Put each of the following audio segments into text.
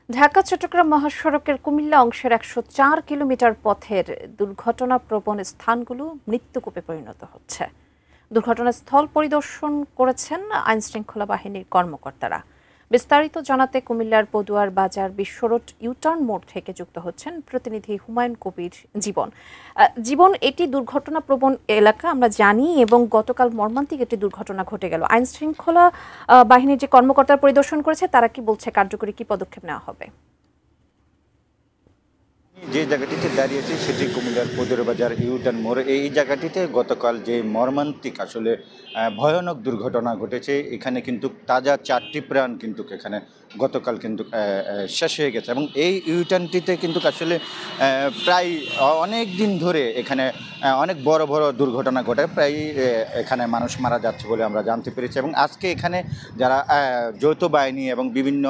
ঢাকা চট্টগ্রাম মহাসড়কের কুমিল্লা অংশের ১০৪ কিলোমিটার পথের দুর্ঘটনাপ্রবণ স্থানগুলো মৃত্যুকূপে পরিণত হচ্ছে। দুর্ঘটনাস্থল পরিদর্শন করেছেন আইনশৃঙ্খলা বাহিনীর কর্মকর্তারা। বিস্তারিত জানাতে কুমিল্লার পদুয়ার বাজার বিশ্বরোড ইউটার্ন মোড় থেকে যুক্ত হচ্ছেন প্রতিনিধি হুমায়ুন কবির জীবন। জীবন, এটি দুর্ঘটনাপ্রবণ এলাকা আমরা জানি এবং গতকাল মর্মান্তিক একটি দুর্ঘটনা ঘটে গেল। আইনশৃঙ্খলা বাহিনীর যে কর্মকর্তারা পরিদর্শন করেছে তারা কি বলছে, কার্যকরী কি পদক্ষেপ নেওয়া হবে? যে জায়গাটিতে দাঁড়িয়েছি সেটি কুমিল্লার পদুয়ার বাজার ইউটার্ন মোড়। এই জায়গাটিতে গতকাল যে মর্মান্তিক আসলে ভয়ানক দুর্ঘটনা ঘটেছে, এখানে কিন্তু তাজা 4টি প্রাণ কিন্তু এখানে গতকাল কিন্তু শেষ হয়ে গেছে। এবং এই ইউটার্নটিতে কিন্তু আসলে প্রায় অনেক দিন ধরে এখানে অনেক বড় বড় দুর্ঘটনা ঘটে, প্রায় এখানে মানুষ মারা যাচ্ছে বলে আমরা জানতে পেরেছি। এবং আজকে এখানে যারা যৌথ বাহিনী এবং বিভিন্ন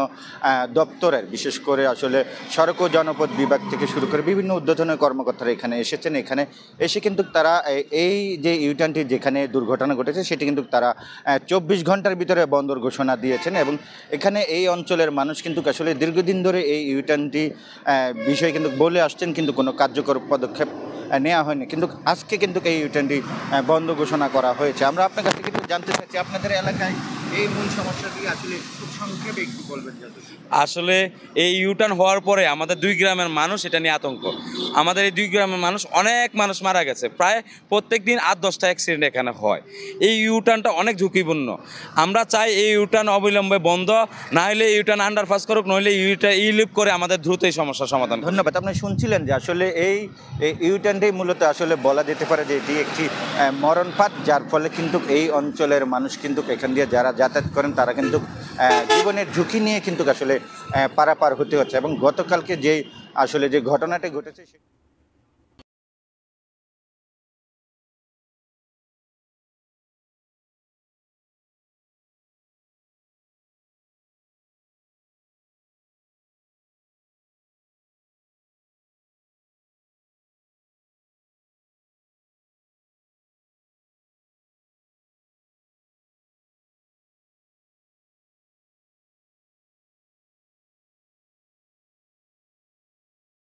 দপ্তরের, বিশেষ করে আসলে সড়ক ও জনপথ বিভাগ থেকে শুরু করে বিভিন্ন ঊর্ধ্বতনের কর্মকর্তারা এখানে এসেছেন। এখানে এসে কিন্তু তারা এই যে ইউটার্নটি যেখানে দুর্ঘটনা ঘটেছে সেটি কিন্তু তারা 24 ঘন্টার ভিতরে বন্দর ঘোষণা দিয়েছেন। এবং এখানে এই অঞ্চলের মানুষ কিন্তু আসলে দীর্ঘদিন ধরে এই ইউটার্নটি বিষয়ে কিন্তু বলে আসছেন, কিন্তু কোনো কার্যকর পদক্ষেপ নেওয়া হয়নি। কিন্তু আজকে কিন্তু এই ইউটার্নটি বন্ধ ঘোষণা করা হয়েছে। আমরা আপনার কাছে কিন্তু জানতে চাচ্ছি, আপনাদের এলাকায় এই মূল সমস্যাটি আসলে খুব সংক্ষেপে একটু বলবেন। আসলে এই ইউটার্ন হওয়ার পরে আমাদের 2 গ্রামের মানুষ এটা নিয়ে আতঙ্ক। আমাদের এই 2 গ্রামের অনেক মানুষ মারা গেছে। প্রায় প্রত্যেক দিন 8-10টা অ্যাক্সিডেন্ট এখানে হয়। এই ইউটার্নটা অনেক ঝুঁকিপূর্ণ। আমরা চাই এই ইউটার্ন অবিলম্বে বন্ধ, না হলে ইউটার্ন আন্ডারপাস করুক, নইলে ইলিপ করে আমাদের দ্রুত এই সমস্যার সমাধান। ধন্যবাদ। আপনি শুনছিলেন যে আসলে এই ইউটার্নটাই মূলত আসলে বলা যেতে পারে যে এটি একটি মরণফাঁদ, যার ফলে কিন্তু এই অঞ্চলের মানুষ কিন্তু এখান দিয়ে যারা যাতায়াত করেন তারা কিন্তু জীবনের ঝুঁকি নিয়ে কিন্তু আসলে পারাপার হতে হচ্ছে। এবং গতকালকে যে আসলে যে ঘটনাটি ঘটেছে